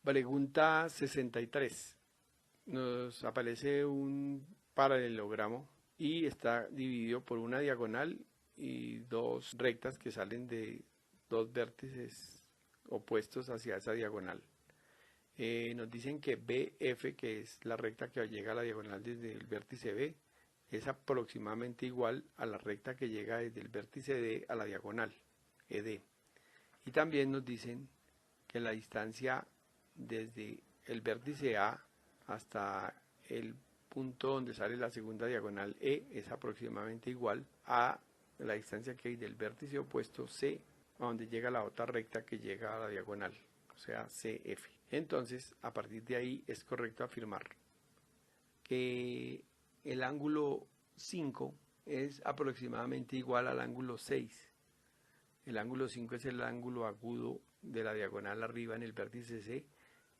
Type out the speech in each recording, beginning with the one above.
Pregunta 63. Nos aparece un paralelogramo y está dividido por una diagonal y dos rectas que salen de dos vértices opuestos hacia esa diagonal. Nos dicen que BF, que es la recta que llega a la diagonal desde el vértice B, es aproximadamente igual a la recta que llega desde el vértice D a la diagonal, ED. Y también nos dicen que la distancia desde el vértice A hasta el punto donde sale la segunda diagonal E es aproximadamente igual a la distancia que hay del vértice opuesto C a donde llega la otra recta que llega a la diagonal, o sea CF. Entonces, a partir de ahí es correcto afirmar que el ángulo 5 es aproximadamente igual al ángulo 6. El ángulo 5 es el ángulo agudo de la diagonal arriba en el vértice C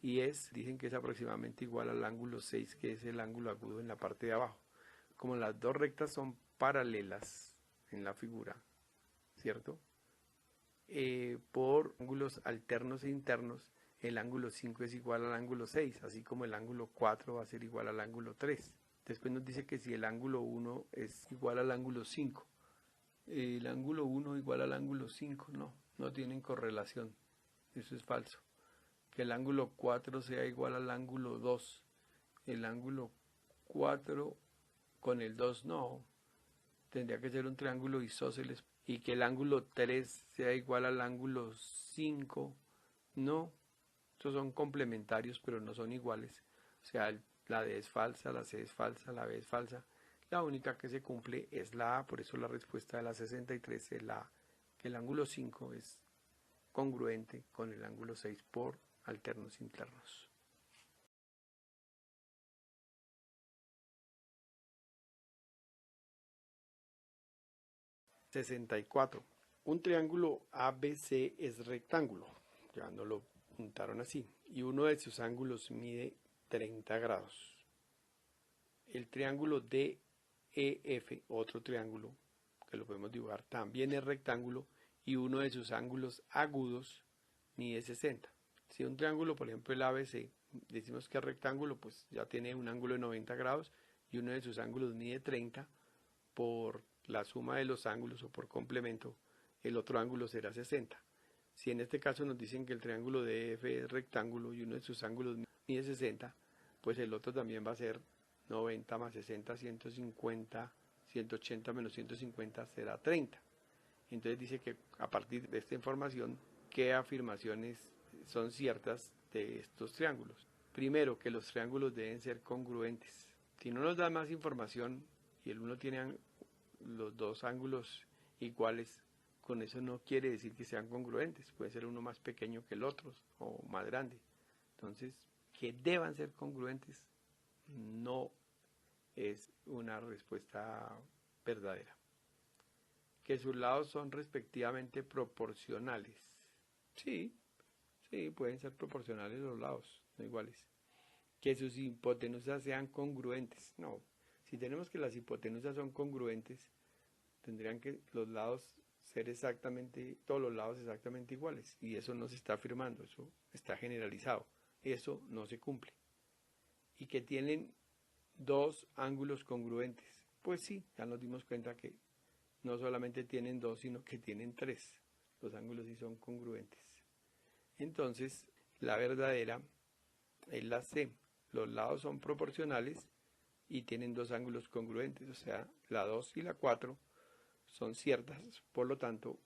y dicen que es aproximadamente igual al ángulo 6, que es el ángulo agudo en la parte de abajo. Como las dos rectas son paralelas en la figura, ¿cierto? Por ángulos alternos e internos, el ángulo 5 es igual al ángulo 6, así como el ángulo 4 va a ser igual al ángulo 3. Después nos dice que si el ángulo 1 es igual al ángulo 5, el ángulo 1 igual al ángulo 5, no tienen correlación, eso es falso. Que el ángulo 4 sea igual al ángulo 2, el ángulo 4 con el 2 no, tendría que ser un triángulo isósceles. Y que el ángulo 3 sea igual al ángulo 5, no, estos son complementarios pero no son iguales, o sea, la D es falsa, la C es falsa, la B es falsa. La única que se cumple es la A, por eso la respuesta de la 63 es la A, que el ángulo 5 es congruente con el ángulo 6 por alternos internos. (64) Un triángulo ABC es rectángulo, ya no lo juntaron así, y uno de sus ángulos mide 30 grados. El triángulo DEF, otro triángulo que lo podemos dibujar, también es rectángulo y uno de sus ángulos agudos mide 60. Si un triángulo, por ejemplo el ABC, decimos que es rectángulo, pues ya tiene un ángulo de 90 grados y uno de sus ángulos mide 30, por la suma de los ángulos o por complemento, el otro ángulo será 60. Si en este caso nos dicen que el triángulo DF es rectángulo y uno de sus ángulos mide 60, pues el otro también va a ser 90 más 60, 150, 180 menos 150 será 30. Entonces dice que a partir de esta información, ¿qué afirmaciones son ciertas de estos triángulos? Primero, que los triángulos deben ser congruentes. Si no nos da más información y el uno tiene los dos ángulos iguales, con eso no quiere decir que sean congruentes. Puede ser uno más pequeño que el otro o más grande. Entonces, que deban ser congruentes no es una respuesta verdadera. Que sus lados son respectivamente proporcionales. Sí, pueden ser proporcionales los lados, no iguales. Que sus hipotenusas sean congruentes. No, si tenemos que las hipotenusas son congruentes, tendrían que los lados ser exactamente, todos los lados exactamente iguales. Y eso no se está afirmando, eso está generalizado. Eso no se cumple. Y que tienen dos ángulos congruentes. Pues sí, ya nos dimos cuenta que no solamente tienen dos, sino que tienen tres. Los ángulos sí son congruentes. Entonces, la verdadera es la C. Los lados son proporcionales y tienen dos ángulos congruentes, o sea, la 2 y la 4 son ciertas, por lo tanto,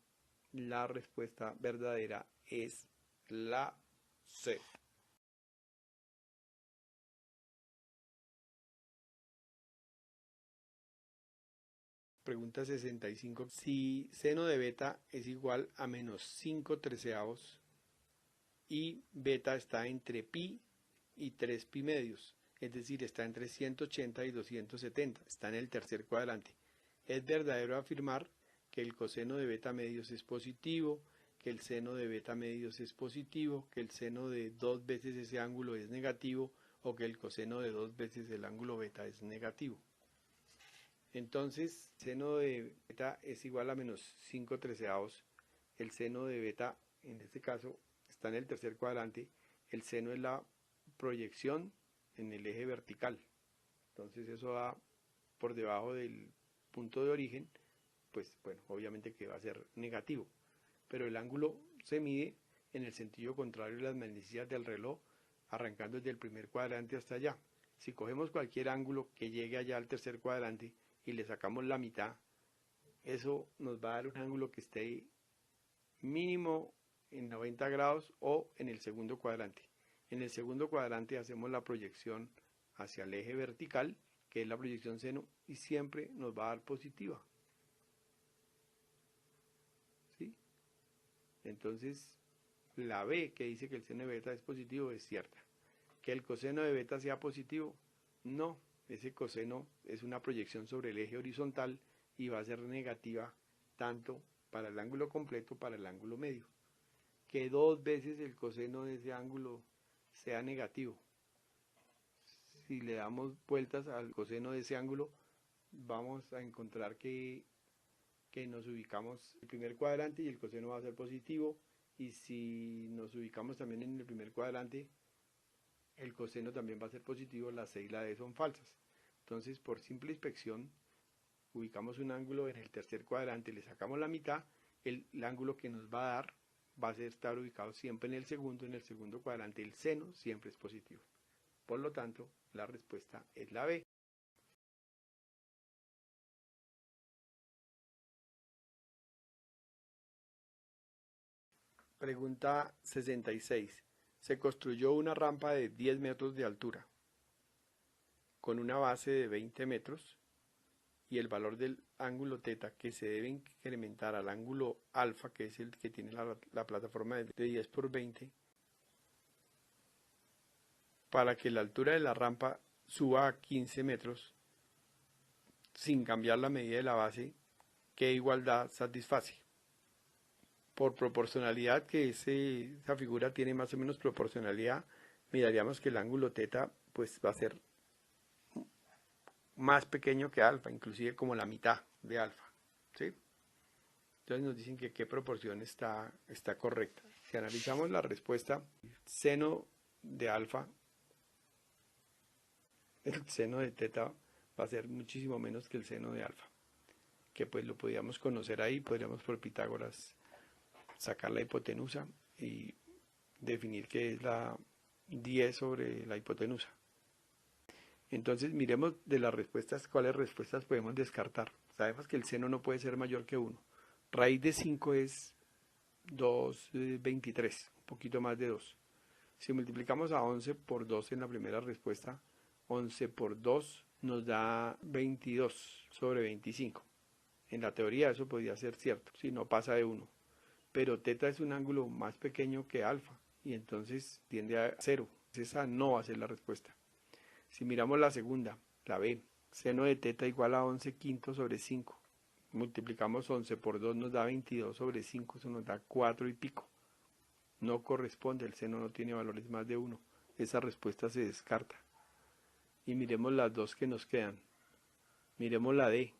la respuesta verdadera es la C. Pregunta 65. Si seno de beta es igual a menos 5/13 y beta está entre pi y 3 pi medios, es decir, está entre 180 y 270, está en el tercer cuadrante. Es verdadero afirmar que el coseno de beta medios es positivo, que el seno de beta medios es positivo, que el seno de 2 veces ese ángulo es negativo o que el coseno de 2 veces el ángulo beta es negativo. Entonces, seno de beta es igual a menos 5/13. El seno de beta, en este caso, está en el tercer cuadrante el seno es la proyección en el eje vertical. Entonces eso va por debajo del punto de origen, pues bueno, obviamente que va a ser negativo. Pero el ángulo se mide en el sentido contrario de las manecillas del reloj, arrancando desde el primer cuadrante hasta allá. Si cogemos cualquier ángulo que llegue allá al tercer cuadrante y le sacamos la mitad, eso nos va a dar un ángulo que esté mínimo en 90 grados o en el segundo cuadrante. En el segundo cuadrante hacemos la proyección hacia el eje vertical, que es la proyección seno, y siempre nos va a dar positiva. ¿Sí? Entonces, la B, que dice que el seno de beta es positivo, es cierta. ¿Que el coseno de beta sea positivo? No, ese coseno es una proyección sobre el eje horizontal y va a ser negativa tanto para el ángulo completo, para el ángulo medio. Que 2 veces el coseno de ese ángulo sea negativo. Si le damos vueltas al coseno de ese ángulo, vamos a encontrar que nos ubicamos en el primer cuadrante y el coseno va a ser positivo. Y si nos ubicamos también en el primer cuadrante, el coseno también va a ser positivo, la C y la D son falsas. Entonces, por simple inspección, ubicamos un ángulo en el tercer cuadrante, le sacamos la mitad, el ángulo que nos va a dar va a estar ubicado siempre en el segundo cuadrante, el seno siempre es positivo. Por lo tanto, la respuesta es la B. Pregunta 66. Se construyó una rampa de 10 metros de altura con una base de 20 metros y el valor del ángulo teta que se debe incrementar al ángulo alfa, que es el que tiene la plataforma de 10 por 20, para que la altura de la rampa suba a 15 metros sin cambiar la medida de la base, ¿qué igualdad satisface? Por proporcionalidad, que esa figura tiene más o menos proporcionalidad, miraríamos que el ángulo teta pues va a ser más pequeño que alfa, inclusive como la mitad de alfa, ¿sí? Entonces nos dicen que qué proporción está correcta. Si analizamos la respuesta, seno de alfa, el seno de teta va a ser muchísimo menos que el seno de alfa, que pues lo podríamos conocer ahí, podríamos por Pitágoras sacar la hipotenusa y definir que es la 10 sobre la hipotenusa. Entonces miremos de las respuestas cuáles respuestas podemos descartar. Sabemos que el seno no puede ser mayor que 1. Raíz de 5 es 2,23, un poquito más de 2. Si multiplicamos a 11 por 2 en la primera respuesta, 11 por 2 nos da 22 sobre 25. En la teoría eso podría ser cierto, si no pasa de 1. Pero teta es un ángulo más pequeño que alfa y entonces tiende a 0. Esa no va a ser la respuesta. Si miramos la segunda, la B, seno de teta igual a 11 quintos sobre 5. Multiplicamos 11 por 2 nos da 22 sobre 5, eso nos da 4 y pico. No corresponde, el seno no tiene valores más de 1. Esa respuesta se descarta. Y miremos las dos que nos quedan. Miremos la D,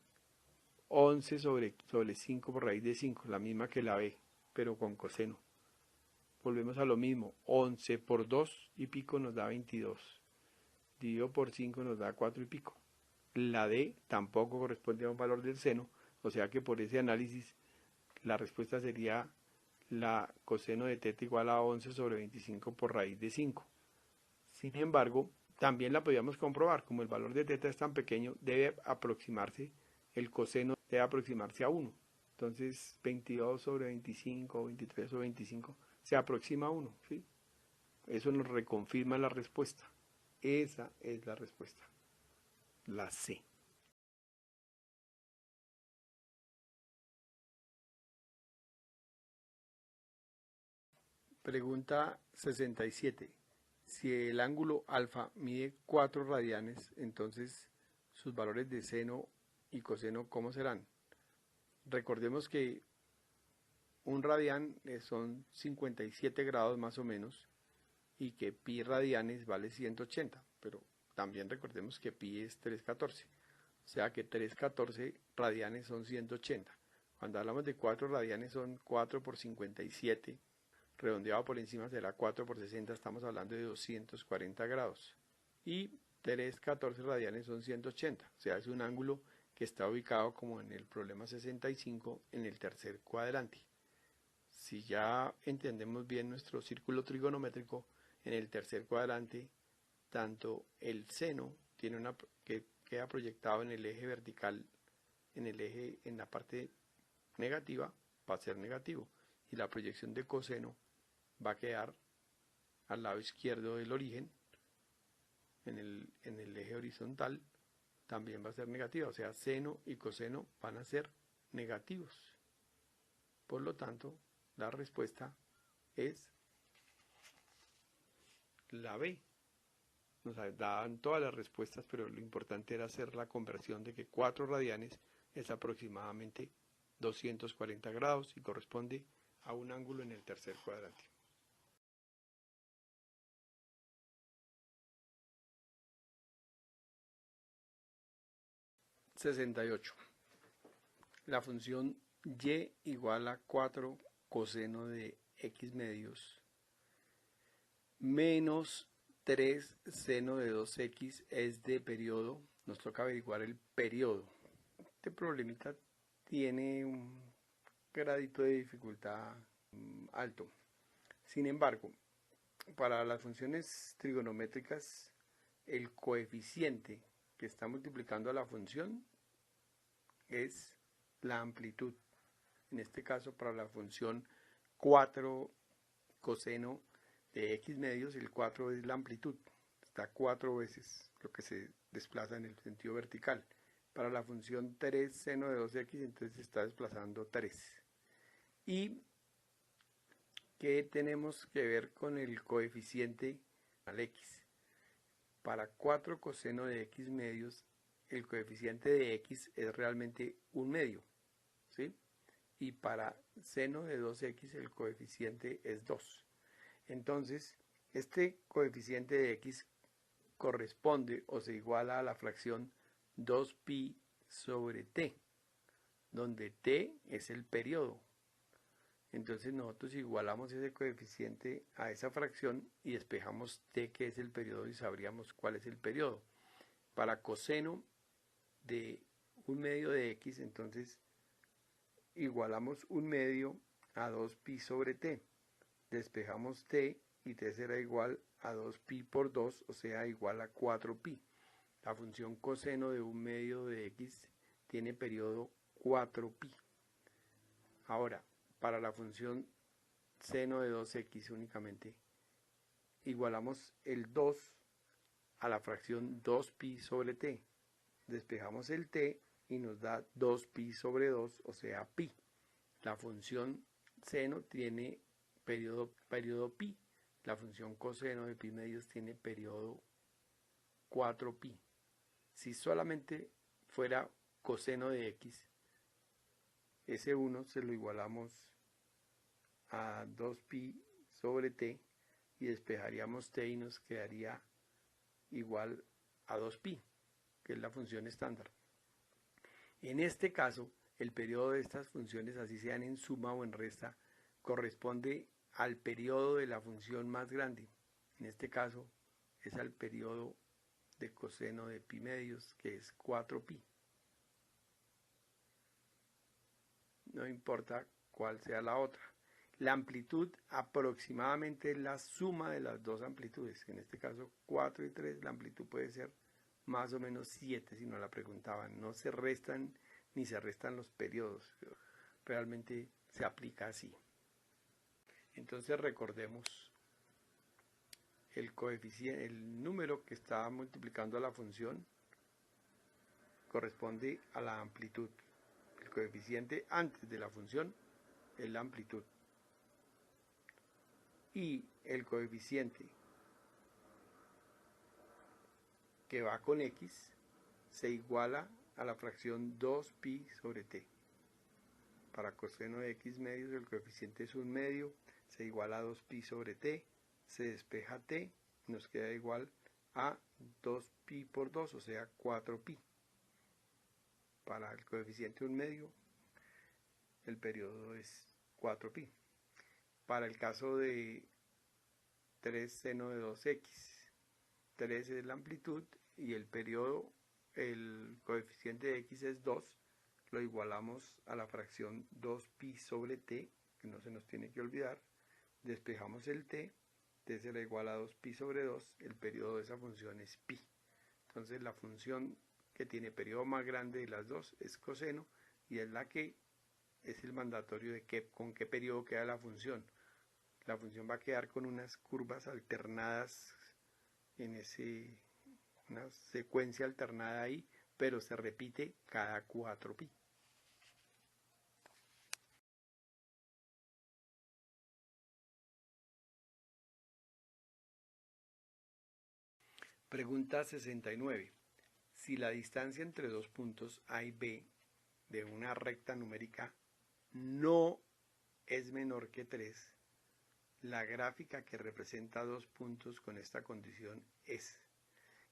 11 sobre 5 por raíz de 5, la misma que la B, pero con coseno. Volvemos a lo mismo, 11 por 2 y pico nos da 22. Dividido por 5 nos da 4 y pico. La D tampoco corresponde a un valor del seno, o sea que por ese análisis la respuesta sería la coseno de teta igual a 11 sobre 25 por raíz de 5. Sin embargo, también la podríamos comprobar, como el valor de teta es tan pequeño, el coseno debe aproximarse a 1. Entonces 22 sobre 25, 23 sobre 25 se aproxima a 1, ¿sí? Eso nos reconfirma la respuesta. Esa es la respuesta, la C. Pregunta 67. Si el ángulo alfa mide 4 radianes, entonces sus valores de seno y coseno, ¿cómo serán? Recordemos que un radián son 57 grados más o menos y que pi radianes vale 180, pero también recordemos que pi es 314, o sea que 314 radianes son 180. Cuando hablamos de 4 radianes son 4 por 57, redondeado por encima será 4 por 60, estamos hablando de 240 grados. Y 3,14 radianes son 180, o sea, es un ángulo que está ubicado como en el problema 65 en el tercer cuadrante. Si ya entendemos bien nuestro círculo trigonométrico, en el tercer cuadrante, tanto el seno tiene que queda proyectado en el eje vertical, en la parte negativa, va a ser negativo, y la proyección de coseno va a quedar al lado izquierdo del origen, en el eje horizontal, también va a ser negativa, o sea, seno y coseno van a ser negativos. Por lo tanto, la respuesta es la B. Nos daban todas las respuestas, pero lo importante era hacer la conversión de que 4 radianes es aproximadamente 240 grados y corresponde a un ángulo en el tercer cuadrante. (68) La función y igual a 4 coseno de x medios menos 3 seno de 2x es de periodo. Nos toca averiguar el periodo. Este problemita tiene un gradito de dificultad alto. Sin embargo, para las funciones trigonométricas, el coeficiente que está multiplicando a la función es la amplitud. En este caso, para la función 4 coseno de x medios, el 4 es la amplitud. Está 4 veces lo que se desplaza en el sentido vertical. Para la función 3 seno de 2x, entonces se está desplazando 3. ¿Y qué tenemos que ver con el coeficiente al x? Para 4 coseno de x medios, el coeficiente de x es realmente un medio, ¿sí? Y para seno de 2x el coeficiente es 2. Entonces, este coeficiente de x corresponde o se iguala a la fracción 2pi sobre t, donde t es el periodo. Entonces nosotros igualamos ese coeficiente a esa fracción y despejamos t, que es el periodo, y sabríamos cuál es el periodo. Para coseno de un medio de x, entonces igualamos un medio a 2pi sobre t. Despejamos t y t será igual a 2pi por 2, o sea, igual a 4pi. La función coseno de un medio de x tiene periodo 4pi. Ahora, para la función seno de 2x únicamente, igualamos el 2 a la fracción 2pi sobre t. Despejamos el t y nos da 2pi sobre 2, o sea, pi. La función seno tiene periodo pi. La función coseno de pi medios tiene periodo 4pi. Si solamente fuera coseno de x, ese 1 se lo igualamos a 2pi sobre t y despejaríamos t y nos quedaría igual a 2pi, que es la función estándar. En este caso, el periodo de estas funciones, así sean en suma o en resta, corresponde al periodo de la función más grande. En este caso es al periodo de coseno de pi medios, que es 4pi. No importa cuál sea la otra. La amplitud aproximadamente es la suma de las dos amplitudes. En este caso 4 y 3, la amplitud puede ser más o menos 7 si no la preguntaban. No se restan ni se restan los periodos. Realmente se aplica así. Entonces recordemos el coeficiente, el número que está multiplicando a la función corresponde a la amplitud. El coeficiente antes de la función es la amplitud. Y el coeficiente que va con x se iguala a la fracción 2pi sobre t. Para coseno de x medios el coeficiente es un medio, se iguala a 2pi sobre t, se despeja t y nos queda igual a 2pi por 2, o sea 4pi. Para el coeficiente un medio el periodo es 4pi. para el caso de 3 seno de 2x. 3 es la amplitud y el periodo, el coeficiente de x es 2, lo igualamos a la fracción 2pi sobre t, que no se nos tiene que olvidar, despejamos el t será igual a 2pi sobre 2, el periodo de esa función es pi. Entonces la función que tiene periodo más grande de las dos es coseno y es la que es el mandatorio de con qué periodo queda la función. La función va a quedar con unas curvas alternadas en una secuencia alternada ahí, pero se repite cada 4pi. Pregunta 69. Si la distancia entre dos puntos A y B de una recta numérica no es menor que 3, la gráfica que representa dos puntos con esta condición es.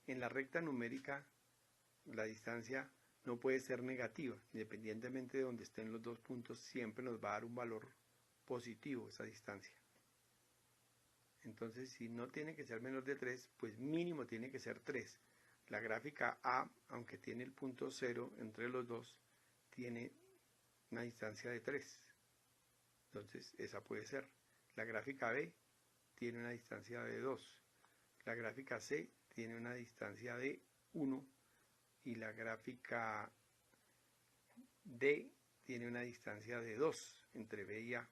En la recta numérica, la distancia no puede ser negativa, independientemente de donde estén los dos puntos, siempre nos va a dar un valor positivo esa distancia. Entonces, si no tiene que ser menor de 3, pues mínimo tiene que ser 3. La gráfica A, aunque tiene el punto 0 entre los dos, tiene una distancia de 3. Entonces, esa puede ser. La gráfica B tiene una distancia de 2. La gráfica C tiene una distancia de 1. Y la gráfica D tiene una distancia de 2 entre B y A.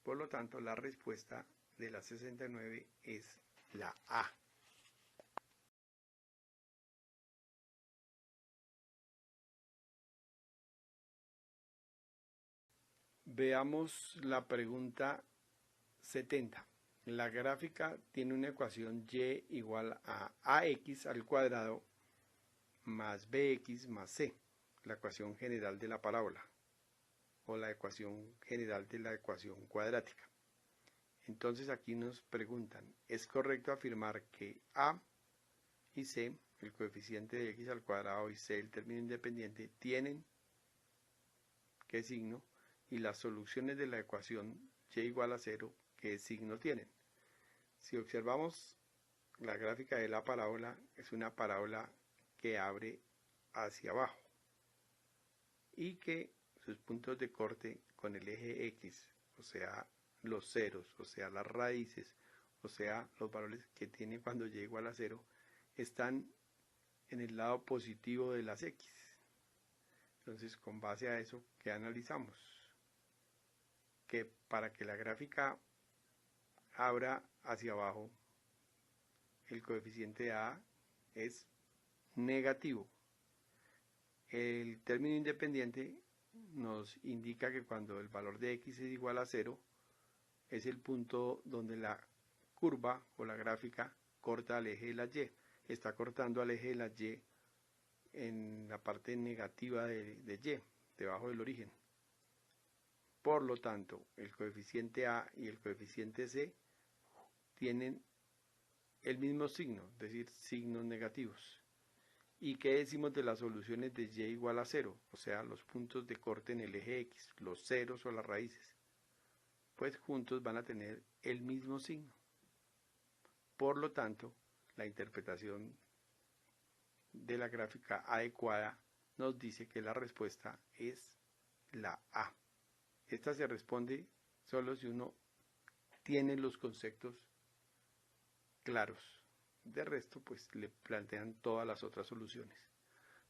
Por lo tanto, la respuesta de la 69 es la A. Veamos la pregunta 70. La gráfica tiene una ecuación y igual a ax al cuadrado más bx más c, la ecuación general de la parábola, o la ecuación general de la ecuación cuadrática. Entonces aquí nos preguntan, ¿es correcto afirmar que a y c, el coeficiente de x al cuadrado, y c, el término independiente, tienen qué signo? Y las soluciones de la ecuación y igual a 0, ¿qué signo tienen? Si observamos la gráfica de la parábola, es una parábola que abre hacia abajo y que sus puntos de corte con el eje x, o sea, los ceros, o sea, las raíces, o sea, los valores que tiene cuando y igual a 0, están en el lado positivo de las x. Entonces, con base a eso, ¿qué analizamos? Que para que la gráfica abra hacia abajo, el coeficiente A es negativo. El término independiente nos indica que cuando el valor de x es igual a 0, es el punto donde la curva o la gráfica corta al eje de la y. Está cortando al eje de la y en la parte negativa de y, debajo del origen. Por lo tanto, el coeficiente A y el coeficiente C tienen el mismo signo, es decir, signos negativos. ¿Y qué decimos de las soluciones de y igual a 0? O sea, los puntos de corte en el eje x, los ceros o las raíces. Pues juntos van a tener el mismo signo. Por lo tanto, la interpretación de la gráfica adecuada nos dice que la respuesta es la A. Esta se responde solo si uno tiene los conceptos claros. De resto, pues le plantean todas las otras soluciones.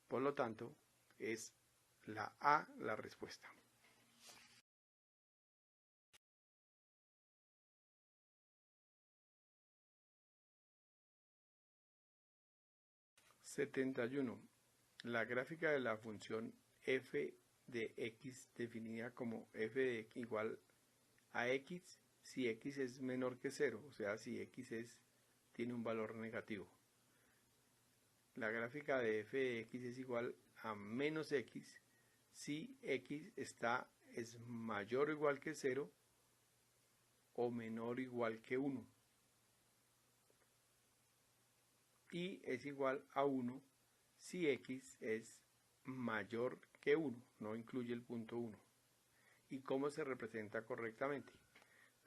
Por lo tanto, es la A la respuesta. (71) La gráfica de la función f de x definida como f de x igual a x si x es menor que 0, o sea, si x tiene un valor negativo. La gráfica de f de x es igual a menos x si x es mayor o igual que 0 o menor o igual que 1. Y es igual a 1 si x es mayor que 1, no incluye el punto 1. ¿Y cómo se representa correctamente?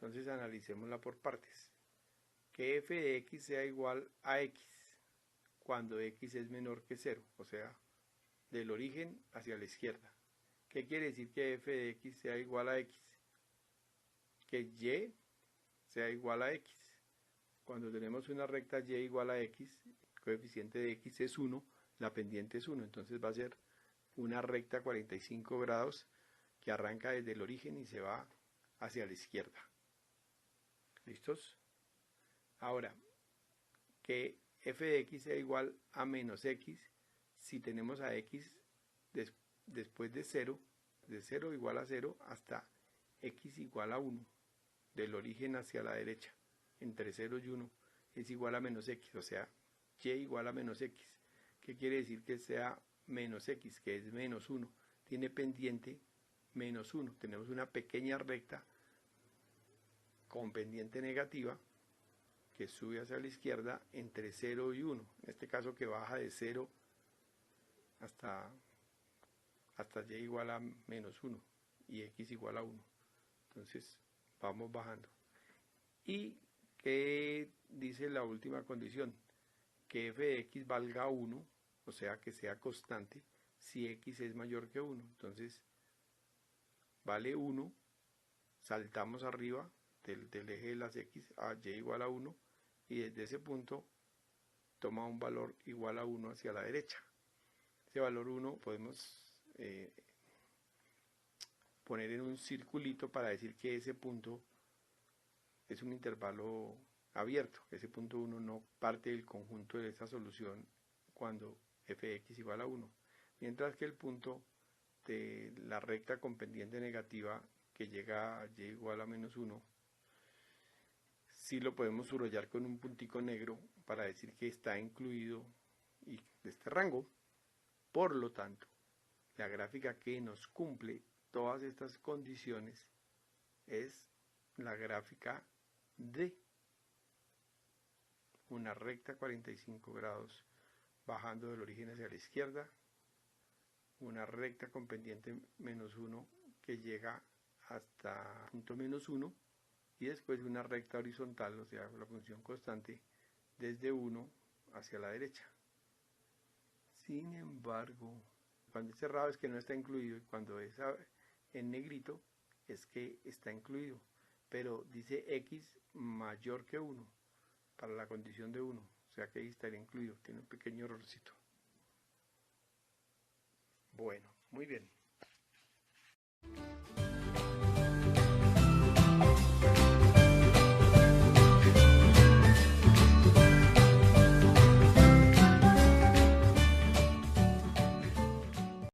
Entonces analicémosla por partes. Que f de x sea igual a x cuando x es menor que 0, o sea, del origen hacia la izquierda. ¿Qué quiere decir que f de x sea igual a x? Que y sea igual a x. Cuando tenemos una recta y igual a x, el coeficiente de x es 1, la pendiente es 1, entonces va a ser una recta 45 grados que arranca desde el origen y se va hacia la izquierda. ¿Listos? Ahora, que f de x sea igual a menos x si tenemos a x después de 0, de 0 igual a 0 hasta x igual a 1, del origen hacia la derecha, entre 0 y 1, es igual a menos x, o sea, y igual a menos x. ¿Qué quiere decir que sea menos x? Que es menos 1. Tiene pendiente menos 1. Tenemos una pequeña recta con pendiente negativa que sube hacia la izquierda entre 0 y 1. En este caso que baja de 0 hasta y igual a menos 1 y x igual a 1. Entonces vamos bajando. ¿Y qué dice la última condición? Que f de x valga 1, o sea que sea constante, si x es mayor que 1. Entonces vale 1, saltamos arriba del eje de las x a y igual a 1 y desde ese punto toma un valor igual a 1 hacia la derecha. Ese valor 1 podemos poner en un circulito para decir que ese punto es un intervalo abierto. Ese punto 1 no parte del conjunto de esa solución cuando f de x igual a 1. Mientras que el punto de la recta con pendiente negativa que llega a y igual a menos 1, sí lo podemos subrayar con un puntico negro para decir que está incluido de este rango. Por lo tanto, la gráfica que nos cumple todas estas condiciones es la gráfica de una recta 45 grados bajando del origen hacia la izquierda, una recta con pendiente menos 1 que llega hasta punto menos 1 y después una recta horizontal, o sea, la función constante desde 1 hacia la derecha. Sin embargo, cuando es cerrado es que no está incluido y cuando es en negrito es que está incluido, pero dice x mayor que 1 para la condición de 1, o sea que ahí estaría incluido, tiene un pequeño errorcito. Bueno, muy bien.